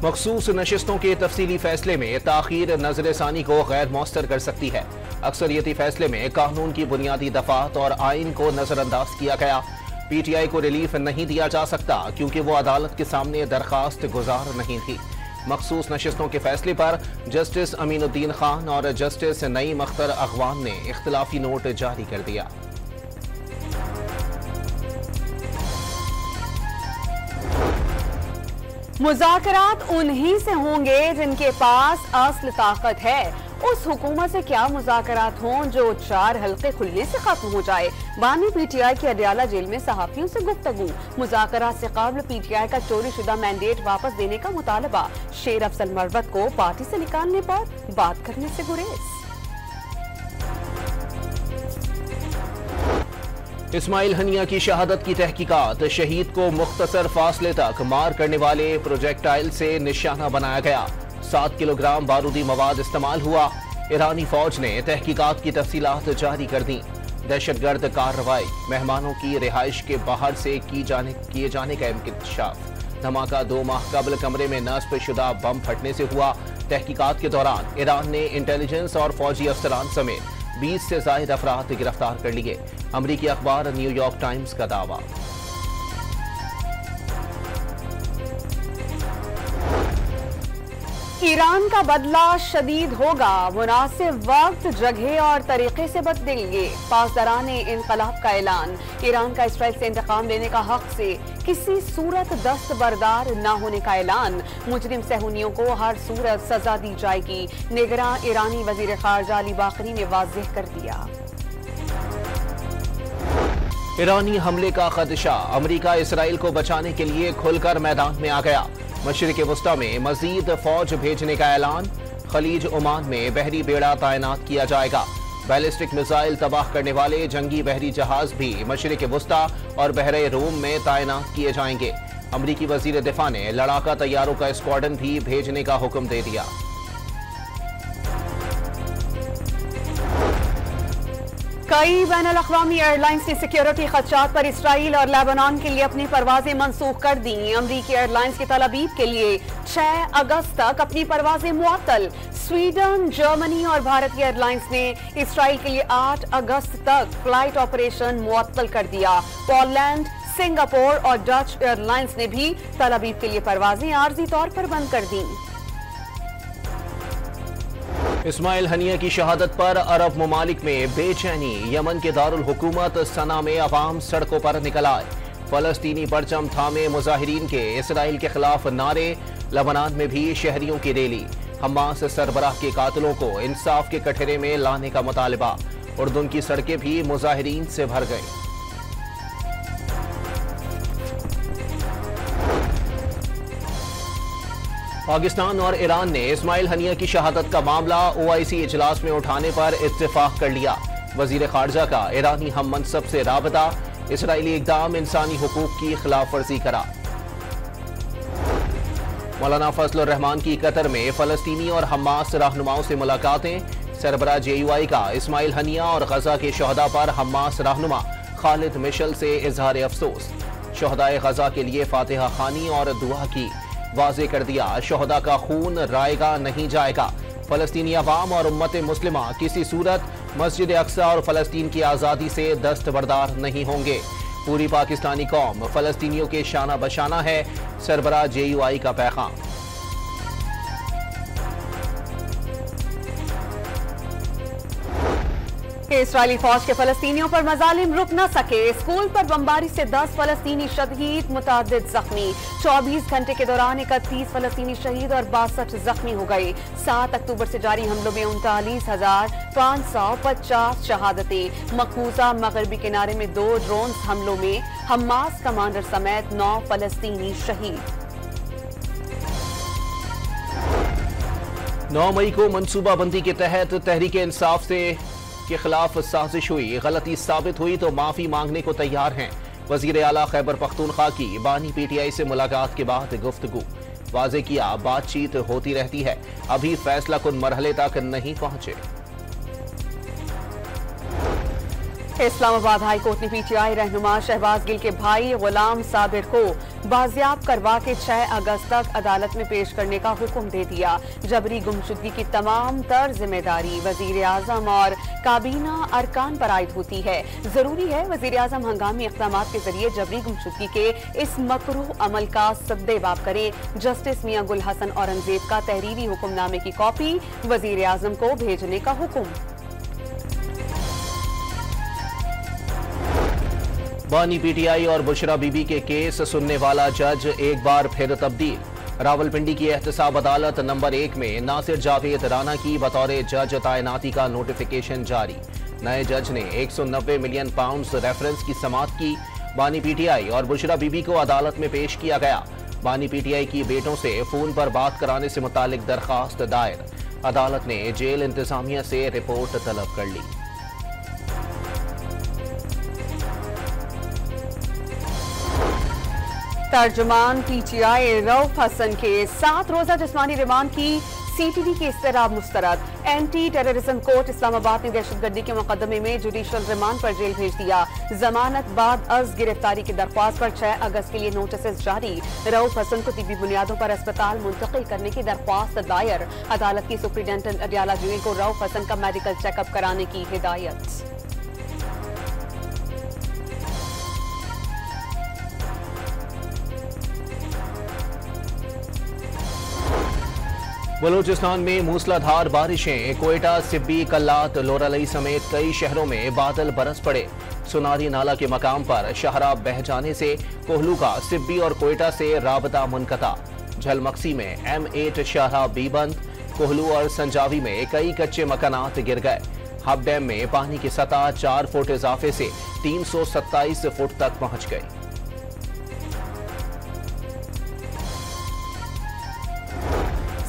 मखसूस नशिस्तों के तफसीली फैसले में ताखीर नजरसानी को गैर मौसर कर सकती है। अक्सरियती फैसले में कानून की बुनियादी दफात और आइन को नजरअंदाज किया गया। PTI को रिलीफ नहीं दिया जा सकता क्योंकि वो अदालत के सामने दरखास्त गुजार नहीं थी। मखसूस नशिस्तों के फैसले पर जस्टिस अमीनुद्दीन खान और जस्टिस नईम अख्तर अगवान ने इख्तिलाफी नोट जारी कर दिया। मुज़ाकरात उन्हीं से होंगे जिनके पास असल ताकत है। उस हुकूमत से क्या मुज़ाकरात हों जो 4 हल्के खुलने से खत्म हो जाए। बानी PTI की अडयाला जेल में सहाफियों से गुफ्तगू। मुज़ाकरात से कबल PTI का चोरी शुदा मैंडेट वापस देने का मुतालबा। शेर अफजल मरवत को पार्टी से निकालने पर बात करने से गुरेज। इस्माइल हनिया की शहादत की तहकीकात। शहीद को मुख्तसर फासले तक मार करने वाले प्रोजेक्टाइल से निशाना बनाया गया। 7 किलोग्राम बारूदी मवाद इस्तेमाल हुआ। ईरानी फौज ने तहकीकात की तफसीलात जारी कर दी। दहशतगर्द कार्रवाई। मेहमानों की रिहाइश के बाहर से किए जाने का इंकशाफ। धमाका 2 माह कबल कमरे में नस्ब शुदा बम फटने से हुआ। तहकीकात के दौरान ईरान ने इंटेलिजेंस और फौजी अफसरान समेत 20 से ज्यादा अफराद गिरफ्तार कर लिए। अमरीकी अखबार न्यूयॉर्क टाइम्स का दावा। ईरान का बदला शदीद होगा। मुनासिब वक्त, जगह और तरीके से बदलेंगे। पासदारान इनकलाब का ऐलान। ईरान का इसराइल से इंतकाम लेने का हक से किसी सूरत दस्तबरदार न होने का ऐलान। मुजरिम सहूनियों को हर सूरत सजा दी जाएगी। निगरान ईरानी वजीर खारजा अली बाकरी ने वाज़ेह कर दिया। ईरानी हमले का खदशा। अमरीका इसराइल को बचाने के लिए खुलकर मैदान में आ गया। मशरिक़ वुस्ता में मजीद फौज भेजने का ऐलान। खलीज ओमान में बहरी बेड़ा तैनात किया जाएगा। बैलिस्टिक मिसाइल तबाह करने वाले जंगी बहरी जहाज भी मशरिक़ वुस्ता और बहरे रूम में तैनात किए जाएंगे। अमरीकी वजीर दिफा ने लड़ाका तैयारों का स्क्वाड्रन भी भेजने का हुक्म दे दिया। कई बैनुल-अक़वामी एयरलाइंस ने सिक्योरिटी खदशात पर इसराइल और लेबनान के लिए अपनी परवाजें मनसूख कर दी। अमरीकी एयरलाइंस की तलाबीब के लिए 6 अगस्त तक अपनी परवाजें मुअत्तल। स्वीडन, जर्मनी और भारतीय एयरलाइंस ने इसराइल के लिए 8 अगस्त तक फ्लाइट ऑपरेशन मुअत्तल कर दिया। पोलैंड, सिंगापुर और डच एयरलाइंस ने भी तलाबीब के लिए परवाजें आर्जी तौर पर बंद कर दी। इस्माइल हनिया की शहादत पर अरब ममालिक में बेचैनी। यमन के दारुल हुकूमत सना में अवाम सड़कों पर निकल आए। फलस्तीनी परचम थामे मुजाहिरीन के इसराइल के खिलाफ नारे। लेबनान में भी शहरियों की रैली। हमास सरबराह के कातिलों को इंसाफ के कटहरे में लाने का मुतालबा। उर्दुन की सड़कें भी मुजाहिरीन से भर गईं। पाकिस्तान और ईरान ने इस्माइल हनिया की शहादत का मामला OIC इजलास में उठाने पर इत्तेफाक कर लिया। वजीर खारजा का ईरानी हम मनसब से राबता। इसराइली इक़दाम इंसानी हुकूक की खिलाफ वर्जी करा। मौलाना फजलुर रहमान की कतर में फलस्तीनी और हमास रहनुमाओं से मुलाकातें। सरबराह JUI का इस्माइल हनिया और गजा के शहदा पर हमास रहनुमा खालिद मिशल से इजहार अफसोस। शहदाए गजा के लिए फातिहा खानी और दुआ की। वाज़े कर दिया शहदा का खून रायगा नहीं जाएगा। फलस्तीनी अवाम और उम्मत मुस्लिमा किसी सूरत मस्जिद अक्सा और फलस्तीन की आज़ादी से दस्तबरदार नहीं होंगे। पूरी पाकिस्तानी कौम फलस्तीनियों के शाना बशाना है। सरबराह JUI का पैगाम। इसराइली फौज के फलस्तीनियों पर मजालिम रुक न सके। स्कूल पर बमबारी से 10 फलस्तीनी शहीद, मुतादिद जख्मी। 24 घंटे के दौरान 31 फलस्तीनी शहीद और 62 जख्मी हो गए। 7 अक्टूबर से जारी हमलों में 39,550 शहादतें। मकबूजा मगरबी किनारे में 2 ड्रोन हमलों में हमास कमांडर समेत 9 फलस्तीनी शहीद। 9 मई को मनसूबाबंदी के तहत तहरीक इंसाफ से के खिलाफ साजिश हुई। गलती साबित हुई तो माफी मांगने को तैयार हैं। वजीर आला खैबर पख्तूनख्वा की बानी PTI से मुलाकात के बाद गुफ्तगू। वाज़े किया बातचीत होती रहती है, अभी फैसला कुन मरहले तक नहीं पहुंचे। इस्लामाबाद हाई कोर्ट ने PTI रहनुमा शहबाज गिल के भाई गुलाम साबिर को बाजियाब करवा के 6 अगस्त तक अदालत में पेश करने का हुक्म दे दिया। जबरी गुमशुदगी की तमाम तर जिम्मेदारी वजीर आजम और काबीना अरकान पर आयद होती है। जरूरी है वजीर आजम हंगामी इक़दाम के जरिए जबरी गुमशुदगी के इस मकरूह अमल का सद्देबाब करें। जस्टिस मियां गुल हसन औरंगजेब का तहरीरी हुक्मनामे की कॉपी वजीर आजम को भेजने का हुक्म। बानी पीटीआई और बुशरा बीबी के केस सुनने वाला जज एक बार फिर तब्दील। रावलपिंडी की एहतसाब अदालत नंबर 1 में नासिर जावेद राना की बतौर जज तैनाती का नोटिफिकेशन जारी। नए जज ने 190 मिलियन पाउंड रेफरेंस की समाअत की। बानी पीटीआई और बुशरा बीबी को अदालत में पेश किया गया। बानी पीटीआई की बेटों से फोन पर बात कराने से मुतालिक दरखास्त दायर। अदालत ने जेल इंतजामिया से रिपोर्ट तलब कर ली। तर्जुमान पीटीआई रऊफ हसन के 7 रोजा जिस्मानी रिमांड की सीटीडी की इस्तराब मुस्तरद। एंटी टेररिज्म कोर्ट इस्लामाबाद ने दहशतगर्दी के मुकदमे में जुडिशल रिमांड पर जेल भेज दिया। जमानत बाद अज गिरफ्तारी की दरख्वास्त पर 6 अगस्त के लिए नोटिस जारी। रऊफ हसन को तिब्बी बुनियादों पर अस्पताल मुंतकिल करने की दरख्वास्त दायर। अदालत की सुप्रीडेंटेंट अडियाला जेल को रऊफ हसन का मेडिकल चेकअप कराने की हिदायत। बलूचिस्तान में मूसलाधार बारिशें। कोयटा, सिब्बी, कल्लात, लोरालई समेत कई शहरों में बादल बरस पड़े। सुनारी नाला के मकाम पर शहरा बह जाने से कोहलू का सिब्बी और कोयटा से राबता मुनक़ता। झलमक्सी में M8 शाहरा बी बंद। कोहलू और संजावी में कई कच्चे मकानात गिर गए। हब डैम में पानी की सतह 4 फुट इजाफे से 327 फुट तक पहुंच गई।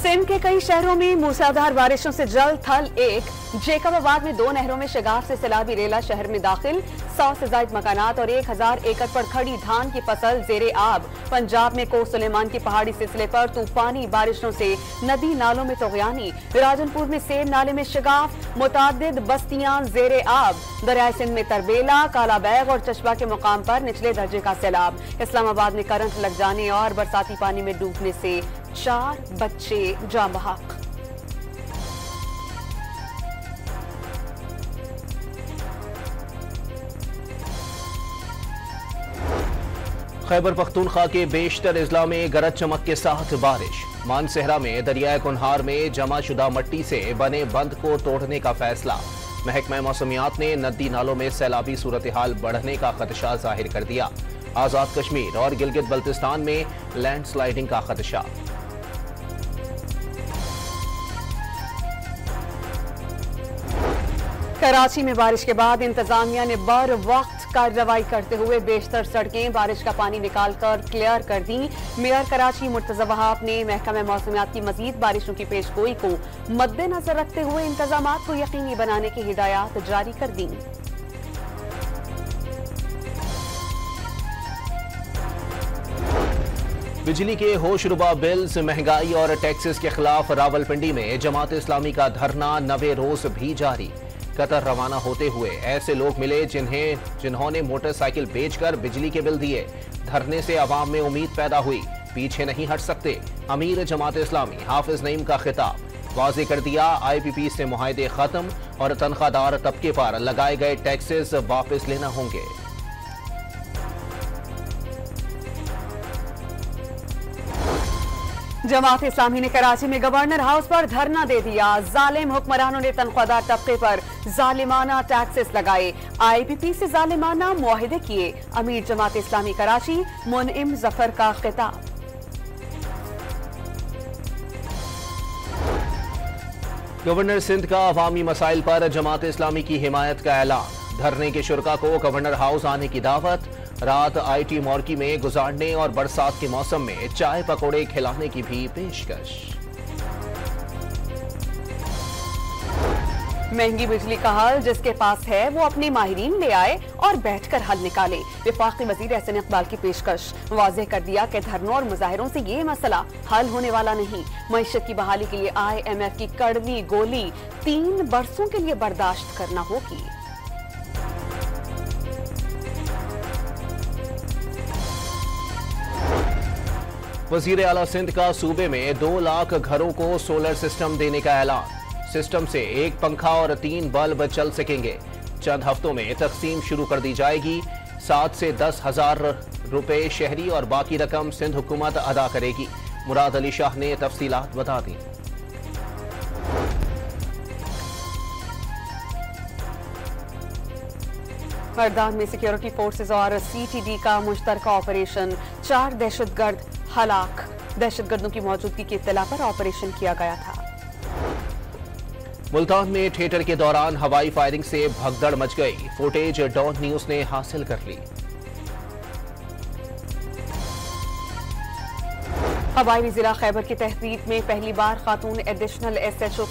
सिंध के कई शहरों में मूसलाधार बारिशों से जल थल एक। जेकबाबाद में 2 नहरों में शगाफ से सैलाबी रेला शहर में दाखिल। 100 से ज्यादा मकानात और 1000 एकड़ पर खड़ी धान की फसल जेरे आब। पंजाब में कोट सुलेमान की पहाड़ी सिलसिले पर तूफानी बारिशों से नदी नालों में तोगयानी। राजनपुर में सेब नाले में शगाफ, मुतादिद बस्तियां जेरे आब। दरियाए सिंध में तरबेला, काला बैग और चशबा के मुकाम पर निचले दर्जे का सैलाब। इस्लामाबाद में करंट लग जाने और बरसाती पानी में डूबने से 4 बच्चे जाँ बहक। खैबर पख्तूनख्वा के बेशतर अजला में गरज चमक के साथ बारिश। मानसेहरा में दरियाए कुन्हार में जमा शुदा मट्टी से बने बंद को तोड़ने का फैसला। महकमा मौसमियात ने नदी नालों में सैलाबी सूरत हाल बढ़ने का खदशा जाहिर कर दिया। आजाद कश्मीर और गिलगित बल्तिस्तान में लैंडस्लाइडिंग का खदशा। कराची में बारिश के बाद इंतजामिया ने बर वक्त कार्रवाई करते हुए बेशतर सड़कें बारिश का पानी निकालकर क्लियर कर दी। मेयर कराची मुर्तजा वहाब ने महकमा मौसमियात की मजीद बारिशों की पेशगोई को मद्देनजर रखते हुए इंतजामात को यकीनी बनाने की हिदायत जारी कर दी। बिजली के होशरुबा बिल्स, महंगाई और टैक्सेस के खिलाफ रावलपिंडी में जमात इस्लामी का धरना 90 रोज भी जारी। कतर रवाना होते हुए ऐसे लोग मिले जिन्होंने मोटरसाइकिल बेचकर बिजली के बिल दिए। धरने से अवाम में उम्मीद पैदा हुई, पीछे नहीं हट सकते। अमीर जमात इस्लामी हाफिज नईम का खिताब। वाज़ेह कर दिया, IPP से मुआहदे खत्म और तनख्वाहदार तबके पर लगाए गए टैक्सेस वापस लेना होंगे। जमात इस्लामी ने कराची में गवर्नर हाउस पर धरना दे दिया। जालिम हुक्मरानों ने तनख्वाहदार तबके पर जालिमाना टैक्सेस लगाए। IPP से जालिमाना मुआहिदे किए। अमीर जमात इस्लामी कराची मुनइम जफर का खिताब। गवर्नर सिंध का अवामी मसाइल पर जमात इस्लामी की हिमायत का ऐलान। धरने के शुरका को गवर्नर हाउस आने की दावत। रात IT मॉर्की में गुजारने और बरसात के मौसम में चाय पकौड़े खिलाने की भी पेशकश। महंगी बिजली का हल जिसके पास है वो अपने माहिरीन ले आए और बैठकर हल निकाले। वफाकी वजीर एहसन इकबाल की पेशकश। वाज़ेह कर दिया कि धरनों और मुजाहिरों से ये मसला हल होने वाला नहीं। मईशत की बहाली के लिए IMF की कड़वी गोली 3 बरसों के लिए बर्दाश्त करना होगी। वजीर आला सिंध का सूबे में 2 लाख घरों को सोलर सिस्टम देने का ऐलान। सिस्टम से 1 पंखा और 3 बल्ब चल सकेंगे। चंद हफ्तों में तकसीम शुरू कर दी जाएगी। 7 से 10 हजार रुपए शहरी और बाकी रकम सिंध हुकूमत अदा करेगी। मुराद अली शाह ने तफसीलात बता दी। मर्दान में सिक्योरिटी फोर्सेज और सीटीडी का मुश्तरका ऑपरेशन, 4 दहशतगर्द हलाक। दहशतगर्दों की मौजूदगी की इत्तला पर ऑपरेशन किया गया था। मुल्तान में थिएटर के दौरान हवाई फायरिंग से भगदड़ मच गई। फुटेज डॉन न्यूज ने हासिल कर ली। हवाई जिला खैबर की तहसील में पहली बार खातून एडिशनल SHO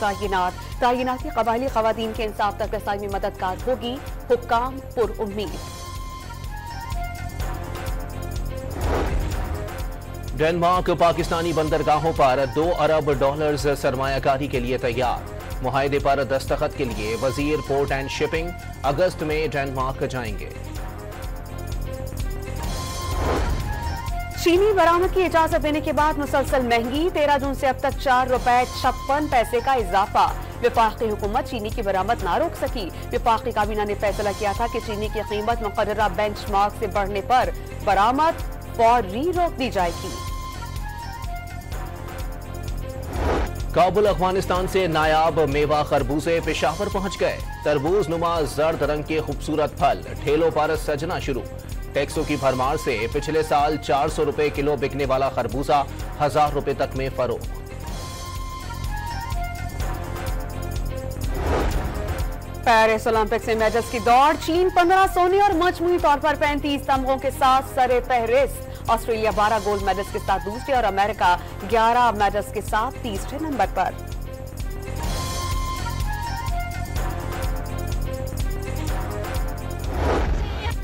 तैनाती कबायली खवातीन के इंसाफ तक रसाई में मददगार होगी। हुक्काम पुरउम्मीद। डेनमार्क पाकिस्तानी बंदरगाहों पर $2 अरब सरमायाकारी के लिए तैयार। मुआहदे पर दस्तखत के लिए वजीर पोर्ट एंड शिपिंग अगस्त में डेनमार्क जाएंगे। चीनी बरामद की इजाजत देने के बाद मुसलसल महंगी। 13 जून से अब तक ₹4.56 का इजाफा। विफाकी हुकूमत चीनी की बरामद ना रोक सकी। विफाकी काबीना ने फैसला किया था कि चीनी की कीमत मुकर्ररा बेंचमार्क से बढ़ने पर बरामद फौरी रोक दी जाएगी। काबुल अफगानिस्तान से नायाब मेवा खरबूजे पेशावर पहुंच गए। तरबूज नुमा जर्द रंग के खूबसूरत फल ठेलों पर सजना शुरू। टैक्सों की भरमार से पिछले साल 400 रुपए किलो बिकने वाला खरबूजा 1000 रुपए तक में फरोख्त। पेरिस ओलंपिक्स में मेडल्स की दौड़। चीन 15 सोने और मजमूई तौर पर 35 तमगों के साथ सरे फहरिस्त। ऑस्ट्रेलिया 12 गोल्ड मेडल्स के साथ दूसरे और अमेरिका 11 मेडल्स के साथ तीसरे नंबर पर।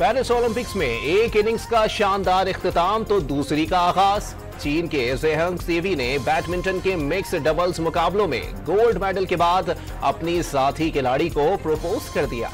पेरिस ओलंपिक्स में एक इनिंग्स का शानदार इख्तिताम तो दूसरी का आगाज। चीन के ज़ेहंग सीवी ने बैडमिंटन के मिक्स डबल्स मुकाबलों में गोल्ड मेडल के बाद अपनी साथी खिलाड़ी को प्रपोज कर दिया।